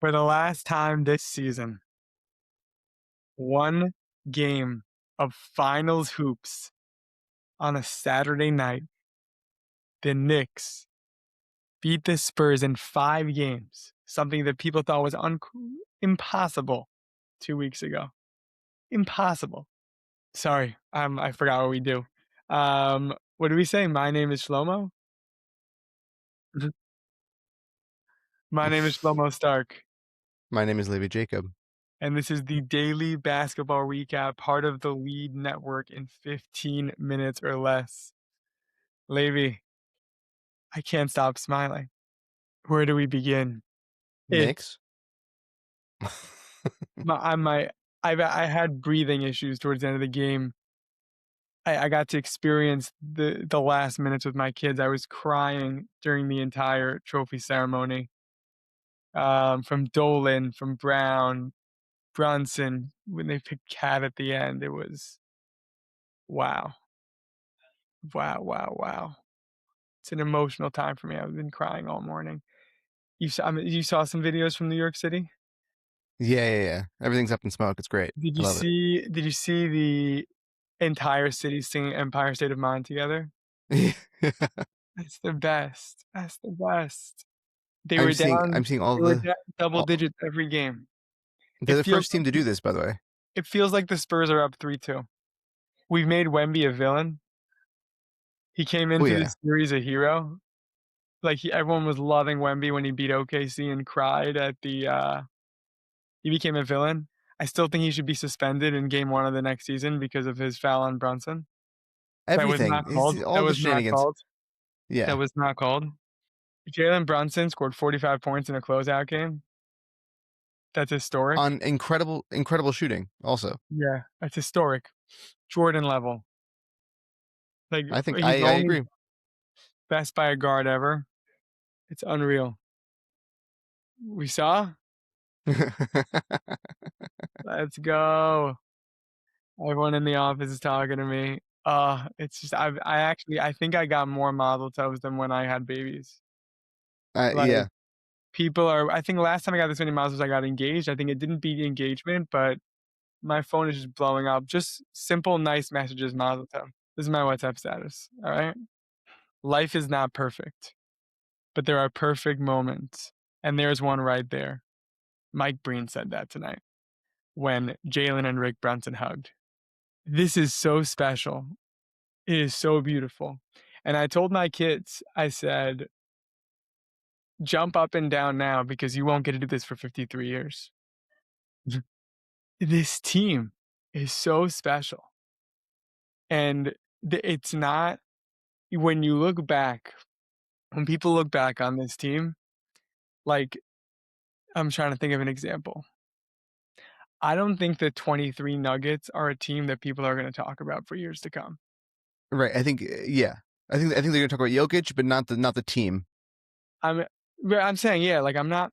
For the last time this season, one game of finals hoops on a Saturday night, the Knicks beat the Spurs in 5 games, something that people thought was impossible 2 weeks ago. Impossible. Sorry, I forgot what we do. What do we say? My name is Shlomo? My name is Shlomo Stark, My name is Levi Jacob. and this is the daily basketball recap, part of the Lead Network in 15 minutes or less. Levi, I can't stop smiling. Where do we begin? It Knicks? my I my I had breathing issues towards the end of the game. I got to experience the last minutes with my kids. I was crying during the entire trophy ceremony. From Dolan, from Brown, Brunson, when they picked Cat at the end, it was wow. Wow, wow, wow. It's an emotional time for me. I've been crying all morning. You saw some videos from New York City? Yeah. Everything's up in smoke. It's great. I love it. Did you see the entire city singing Empire State of Mind together? That's the best. That's the best. They I'm were seeing I'm down seeing all they were the down double all, digits every game. they're It the feels first team like to do this, by the way. it feels like the Spurs are up 3-2. We've made Wemby a villain. He came Oh into yeah. this series a hero. Like, everyone was loving Wemby when he beat OKC and cried at he became a villain. I still think he should be suspended in game 1 of the next season because of his foul on Brunson. That was Everything. not called. It's That all the was not shenanigans. called. That Yeah. was not called. Jalen Brunson scored 45 points in a closeout game. That's historic. On incredible shooting also. Yeah, that's historic. Jordan level. Like, I think he's the I only agree. best by a guard ever. It's unreal. We saw? Let's go. Everyone in the office is talking to me. It's just I think I got more mazel tovs than when I had babies. Like, Yeah. people are I think last time I got this many mazel tovs, I got engaged. I think it didn't beat engagement, but my phone is just blowing up. Just simple, nice messages, mazel tov. This is my WhatsApp status, alright? Life is not perfect, but there are perfect moments, and there's one right there. Mike Breen said that tonight when Jalen and Rick Brunson hugged. This is so special. It is so beautiful. And I told my kids, I said, jump up and down now because you won't get to do this for 53 years. This team is so special. And it's not, when you look back, when people look back on this team, like, I'm trying to think of an example. I don't think the 23 Nuggets are a team that people are going to talk about for years to come. Right. I think yeah. I think they're gonna talk about Jokic, but not the team. I'm I'm saying, yeah, like, I'm not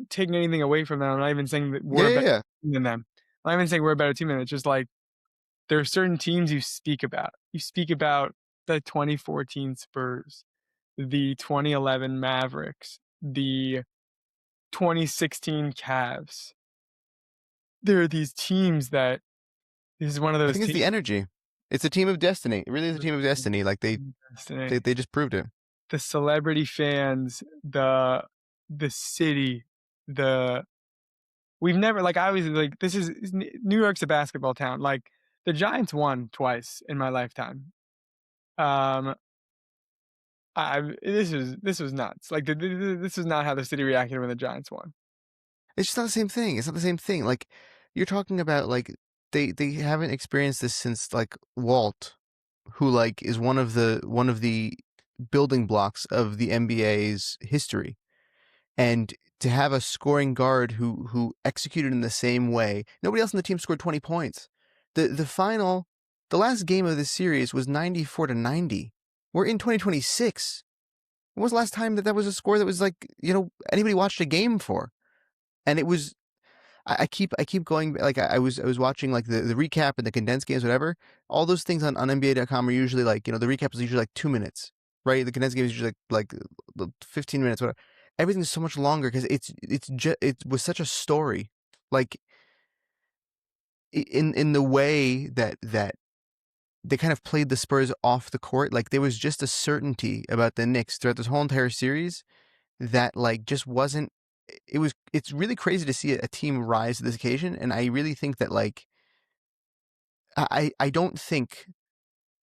taking anything away from them. I'm not even saying that Yeah, we're a yeah, better yeah. team than them. I'm not even saying we're a better team than them. It's just like there are certain teams you speak about. You speak about the 2014 Spurs, the 2011 Mavericks, the 2016 Cavs. There are these teams that this is one of I those think it's the teams. energy. It's a team of destiny. It really is a team of destiny. Like they just proved it. The celebrity fans, the city, the we've never like I was like this is New York's a basketball town. Like the Giants won twice in my lifetime. Um, this was nuts. Like this is not how the city reacted when the Giants won. It's just not the same thing. It's not the same thing. Like you're talking about like they haven't experienced this since like Walt, who like is one of the building blocks of the NBA's history. And to have a scoring guard who executed in the same way, nobody else on the team scored 20 points. The last game of this series was 94-90. We're in 2026. When was the last time that was a score that was like, anybody watched a game for? And it was I keep going like I was watching like the recap and the condensed games, whatever. All those things on NBA.com are usually like, the recap is usually like 2 minutes, right? The condensed game is usually like 15 minutes, whatever. everything's so much longer because it was such a story, like in the way that they kind of played the Spurs off the court. Like there was just a certainty about the Knicks throughout this whole entire series that like just wasn't. It's really crazy to see a team rise to this occasion, and I really think that like I don't think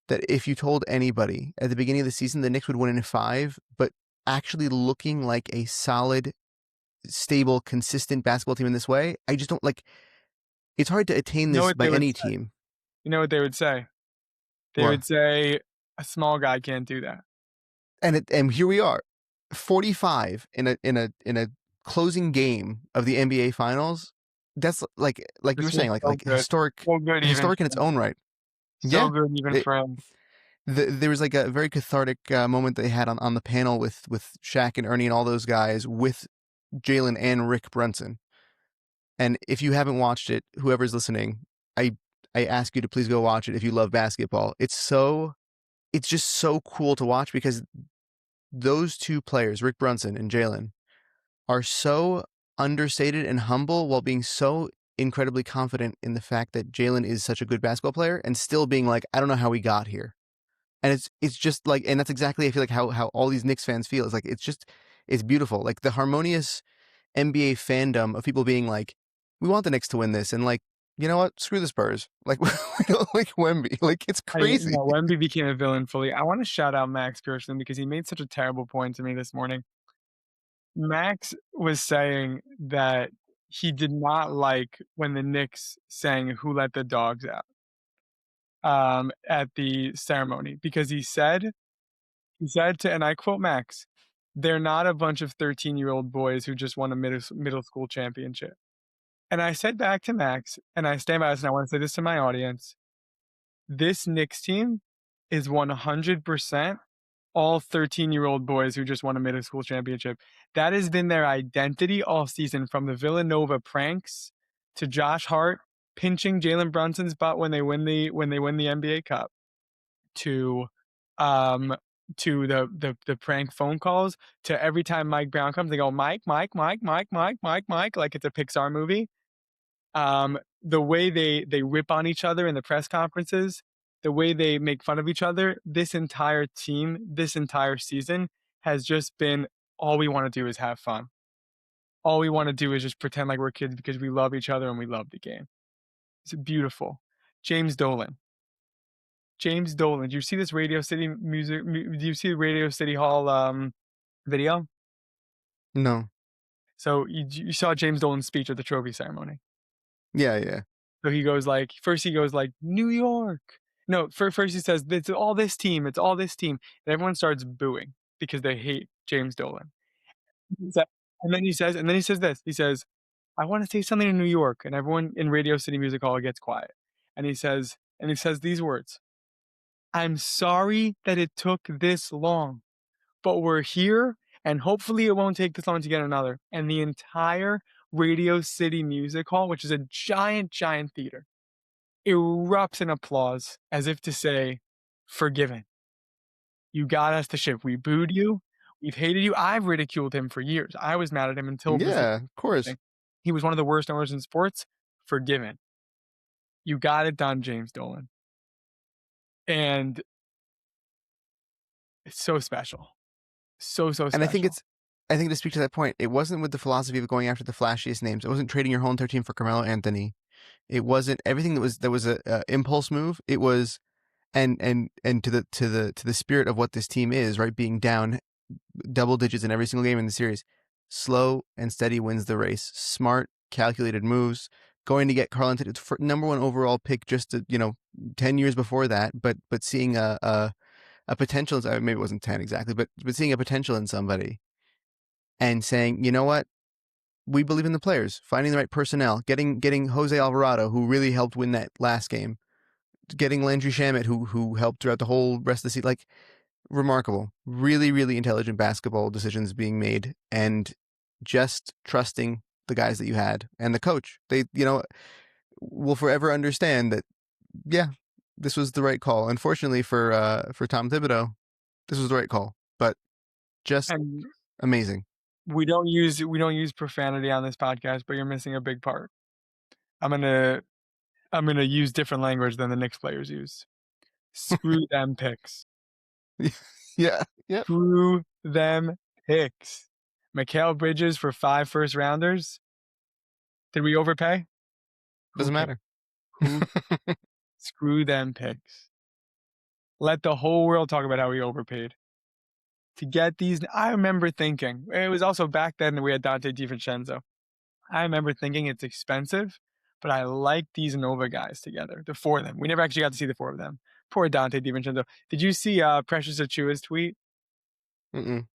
that if you told anybody at the beginning of the season the Knicks would win in 5, but actually looking like a solid, stable, consistent basketball team in this way, I just don't like. It's hard to attain You know this what by they would any say? team. You know what they would say? They Well, would say, "A small guy can't do that." and here we are, 45 in a closing game of the NBA Finals. That's like you were This was saying, so like good. So good even historic in for its him. own right. So Yeah, good even it, for him. there was like a very cathartic moment they had on the panel with Shaq and Ernie and all those guys with Jalen and Rick Brunson. And if you haven't watched it, whoever's listening, I I ask you to please go watch it if you love basketball. It's just so cool to watch because those two players, Rick Brunson and Jalen, are so understated and humble while being so incredibly confident in the fact that Jalen is such a good basketball player and still being like, I don't know how we got here. And it's just like, and that's exactly I feel like how all these Knicks fans feel. It's like it's beautiful. Like the harmonious NBA fandom of people being like, we want the Knicks to win this, and like, you know what? Screw the Spurs. Like we don't like Wemby. Like it's crazy. Wemby became a villain fully. I want to shout out Max Pearson because he made such a terrible point to me this morning. Max was saying that he did not like when the Knicks sang "Who Let the Dogs Out" at the ceremony because he said to, and I quote Max, "They're not a bunch of 13-year-old boys who just won a middle school championship." And I said back to Max, and I stand by this, and I want to say this to my audience: this Knicks team is 100% all 13-year-old boys who just won a middle school championship. That has been their identity all season, from the Villanova pranks to Josh Hart pinching Jalen Brunson's butt when they win the NBA Cup, to um the prank phone calls, to every time Mike Brown comes, they go Mike, Mike, Mike, Mike, Mike, Mike, Mike, like it's a Pixar movie. The way they rip on each other in the press conferences, the way they make fun of each other, this entire team, this entire season has just been, all we want to do is have fun. All we want to do is just pretend like we're kids because we love each other and we love the game. It's beautiful. James Dolan. James Dolan. Do you see this Radio City music? Do you see the Radio City Hall video? No. So you saw James Dolan's speech at the trophy ceremony. Yeah, yeah. So he goes like, first he goes like, New York. No, first he says, it's all this team, it's all this team. And everyone starts booing because they hate James Dolan. And then he says this. He says, I want to say something in New York. And everyone in Radio City Music Hall gets quiet. And he says these words: I'm sorry that it took this long, but we're here, and hopefully it won't take this long to get another. And the entire Radio City Music Hall, which is a giant, giant theater, erupts in applause as if to say, forgiven. You got us the ship. We booed you. We've hated you. I've ridiculed him for years. I was mad at him until this Yeah, of course. thing. He was one of the worst owners in sports. Forgiven. You got it done, James Dolan. And it's so special. So, so And special. I think to speak to that point, it wasn't with the philosophy of going after the flashiest names. It wasn't trading your whole entire team for Carmelo Anthony. It wasn't everything that was a impulse move. It was and to the spirit of what this team is, right? Being down double digits in every single game in the series. Slow and steady wins the race. Smart, calculated moves. Going to get Carl Anthony for number one overall pick just 10 years before that, but seeing a potential, maybe it wasn't 10 exactly, but seeing a potential in somebody and saying, you know what, we believe in the players, finding the right personnel, getting Jose Alvarado, who really helped win that last game, getting Landry Shamet, who helped throughout the whole rest of the season. Like, remarkable, really, really intelligent basketball decisions being made, and just trusting the guys that you had and the coach. They, will forever understand that, yeah, this was the right call. Unfortunately for Tom Thibodeau, this was the right call, but just And amazing. we don't use profanity on this podcast, but you're missing a big part. I'm gonna I'm gonna use different language than the Knicks players use. Screw them picks. Yeah. Yep. Screw them picks. Mikal Bridges for 5 first rounders. Did we overpay? Who Doesn't cares? matter. Who Screw them picks. Let the whole world talk about how we overpaid to get these. I remember thinking it was also back then that we had Dante DiVincenzo. I remember thinking it's expensive, but I like these Nova guys together. The four of them. We never actually got to see the four of them. Poor Dante DiVincenzo. Did you see Precious Achua's tweet? Mm-mm.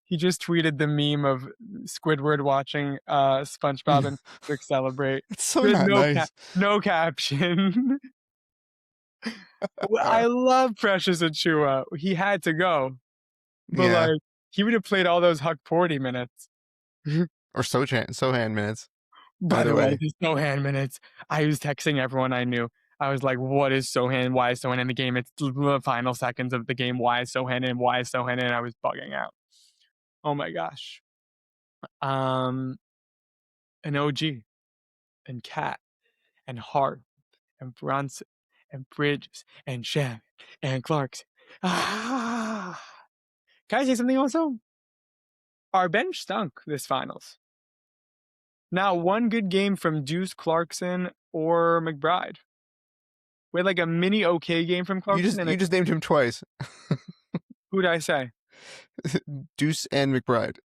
He just tweeted the meme of Squidward watching SpongeBob and Patrick celebrate It's so with not nice. no caption. I love Precious Achua. He had to go, but Yeah. like he would have played all those Huck Porty minutes. Or Sohan minutes. By Either the way, way. the Sohan minutes. I was texting everyone I knew. I was like, "What is Sohan? Why is Sohan in the game? It's the final seconds of the game. Why is Sohan in? Why is Sohan in?" I was bugging out. Oh my gosh. Um, an OG and Cat and Hart and Brunson and Bridges and Shannon and Clarkson. Ah. Can I say something also? Our bench stunk this finals. Now, one good game from Deuce Clarkson or McBride. We had like a mini okay game from Clarkson and You just named him twice. who did I say? Deuce and McBride.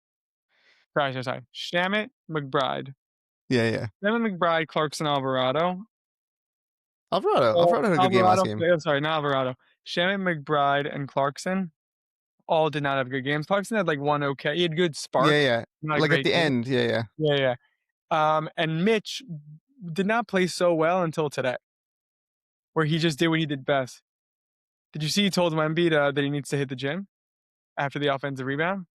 Sorry. Shamit, McBride. Yeah, yeah. Shamit, McBride, Clarkson, Alvarado. Alvarado had a good game last game. Sorry, not Alvarado. Shamit, McBride, and Clarkson all did not have good games. Clarkson had like one okay. He had good Yeah, sparks. yeah. Not a Like at great the game. end. Yeah, yeah. Yeah. And Mitch did not play so well until today, where he just did what he did best. Did you see he told Wemby that he needs to hit the gym after the offensive rebound?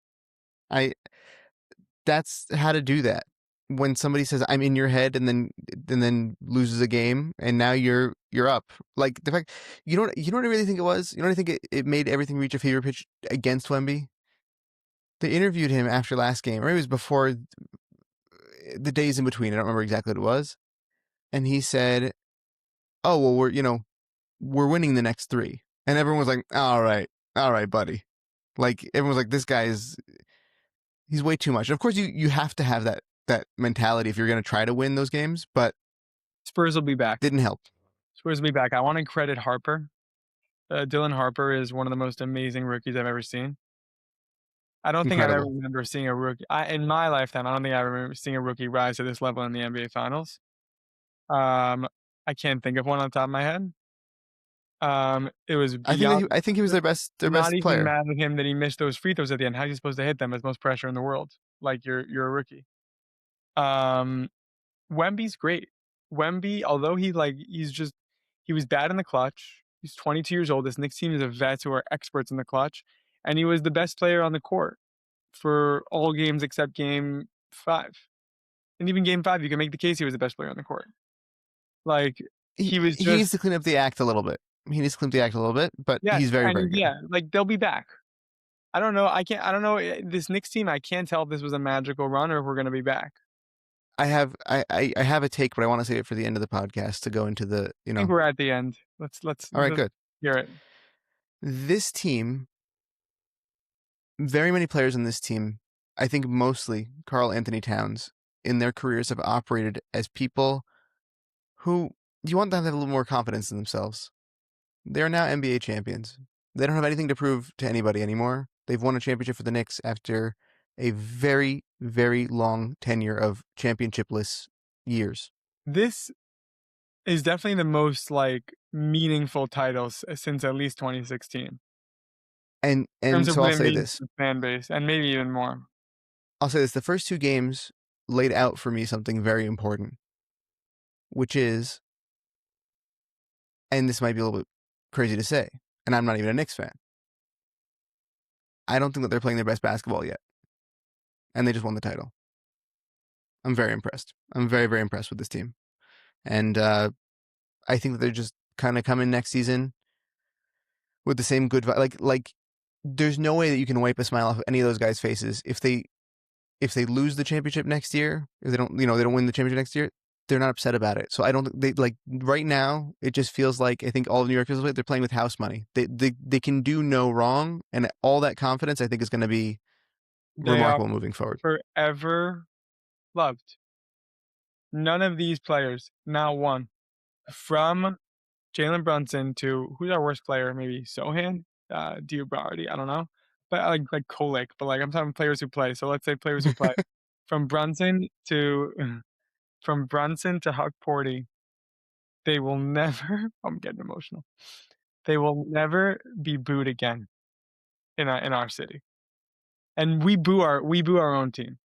That's how to do that. When somebody says I'm in your head and then loses a game and now you're up. Like the fact you know what I really think it was? You know what I think it made everything reach a fever pitch against Wemby? They interviewed him after last game, or it was before the days in between. I don't remember exactly what it was. And he said, "Oh, well, we're winning the next 3." And everyone was like, "All right, buddy." Like everyone was like, "This guy he's way too much." And of course, you have to have that mentality if you're going to try to win those games, but Spurs will be back. didn't help. Spurs will be back. I want to credit Harper. Dylan Harper is one of the most amazing rookies I've ever seen. I don't think I ever Incredible. remember seeing a rookie in my lifetime. I don't think I remember seeing a rookie rise to this level in the NBA Finals. I can't think of one on the top of my head. It was beyond. I think he was their Not best even player. mad at him that he missed those free throws at the end. How are you supposed to hit them? It's most pressure in the world. Like you're a rookie. Um, Wemby's great. Wemby, although he was bad in the clutch. He's 22 years old. This Knicks team is of vets who are experts in the clutch, and he was the best player on the court for all games except game 5. And even game 5, you can make the case he was the best player on the court. Like he was He needs just to clean up the act a little bit. But yes, he's very, very and good. yeah, like they'll be back. I don't know. I don't know this Knicks team. I can't tell if this was a magical run or if we're gonna be back. I have a take, but I want to save it for the end of the podcast to go into the, I think we're at the end. All right, good. hear it. This team, very many players in this team, I think mostly Karl Anthony Towns, in their careers have operated as people who you want them to have a little more confidence in themselves. They are now NBA champions. They don't have anything to prove to anybody anymore. They've won a championship for the Knicks after a very, very long tenure of championshipless years. This is definitely the most like meaningful titles since at least 2016. And In terms of so what I'll it say means this. to the fan base, and maybe even more. The first 2 games laid out for me something very important, which is, and this might be a little bit crazy to say, and I'm not even a Knicks fan. I don't think that they're playing their best basketball yet. And they just won the title. I'm very impressed. I'm very, very impressed with this team. And I think that they're just kind of coming next season with the same good vibe. Like there's no way that you can wipe a smile off any of those guys' faces if they if they lose the championship next year, if they don't win the championship next year, they're not upset about it. So I don't they like right now. It just feels like I think all of New York feels like they're playing with house money. They can do no wrong, and all that confidence I think is going to be They are remarkable moving forward. forever loved. None of these players, not one, from Jalen Brunson to who's our worst player? Maybe Sohan, Diabardi, I don't know, but like Kolek. But like I'm talking players who play. So let's say players who play from Brunson to Huck Porty. They will never. I'm getting emotional. They will never be booed again in our city. And we boo our own team.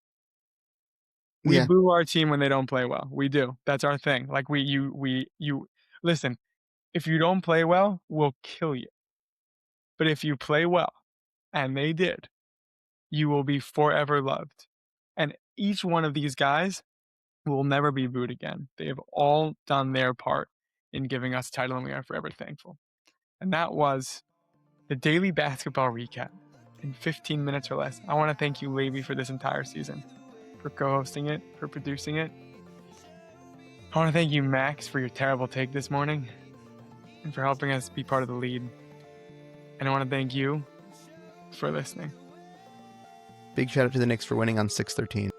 We Yeah, boo our team when they don't play well. We do. That's our thing. Like you listen, if you don't play well, we'll kill you. But if you play well, and they did, you will be forever loved. And each one of these guys will never be booed again. They have all done their part in giving us title, and we are forever thankful. And that was the daily basketball recap in 15 minutes or less. I want to thank you, Levy, for this entire season, for co-hosting it, for producing it. I want to thank you, Max, for your terrible take this morning and for helping us be part of the lead. And I want to thank you for listening. big shout out to the Knicks for winning on 6-13.